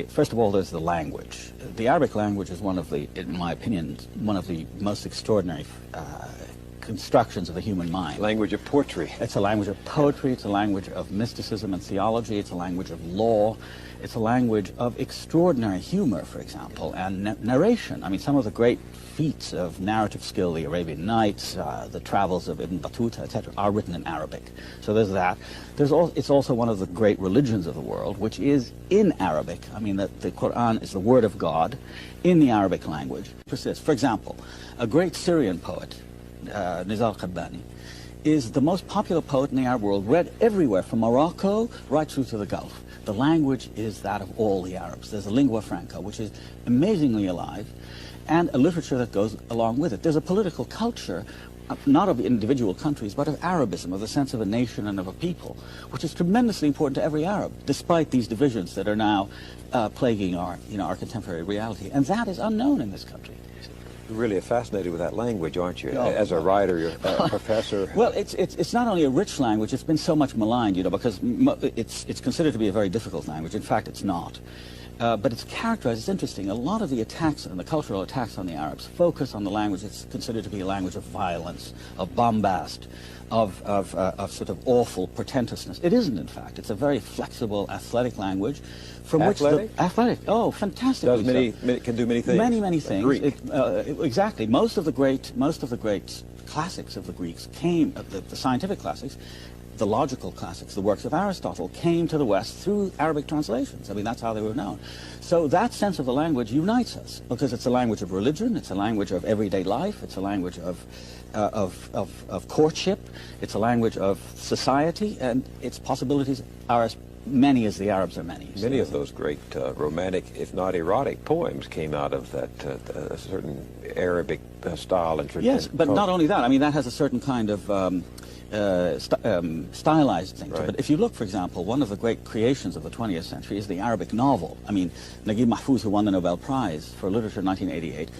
first of all, there's the language. The Arabic language is one of the, in my opinion, one of the most extraordinary constructions of the human mind. Language of poetry. It's a language of poetry, it's a language of mysticism and theology, it's a language of law, it's a language of extraordinary humor, for example, and narration. I mean, some of the great feats of narrative skill, the Arabian Nights, the travels of Ibn Battuta, etc., are written in Arabic. So there's that. It's also one of the great religions of the world, which is in Arabic. I mean, the Quran is the word of God in the Arabic language. For example, a great Syrian poet, Nizar Qabbani, is the most popular poet in the Arab world, read everywhere from Morocco right through to the Gulf. The language is that of all the Arabs. There's a lingua franca, which is amazingly alive, and a literature that goes along with it. There's a political culture, not of individual countries, but of Arabism, of the sense of a nation and of a people, which is tremendously important to every Arab, despite these divisions that are now plaguing our contemporary reality. And that is unknown in this country. You're really fascinated with that language, aren't you? As a writer, you're a professor. Well, it's not only a rich language, it's been so much maligned, because it's considered to be a very difficult language. In fact, it's not. But it's characterized, it's interesting, a lot of the attacks and the cultural attacks on the Arabs focus on the language that's considered to be a language of violence, of bombast, of sort of awful pretentiousness. It isn't, in fact. It's a very flexible, athletic language from athletic? which athletic, fantastic. Can do many things. Many things. Greek. Exactly. Most of the great classics of the Greeks came, the scientific classics, the logical classics, the works of Aristotle, came to the West through Arabic translations. I mean, that's how they were known. So that sense of the language unites us, because it's a language of religion, it's a language of everyday life, it's a language of courtship, it's a language of society, and its possibilities are as many as the Arabs are many. Many of those great romantic, if not erotic, poems came out of that certain Arabic style and tradition. Yes, but not only that. I mean, that has a certain kind of stylized thing to it. But if you look, for example, one of the great creations of the 20th century is the Arabic novel. I mean, Naguib Mahfouz, who won the Nobel Prize for Literature in 1988,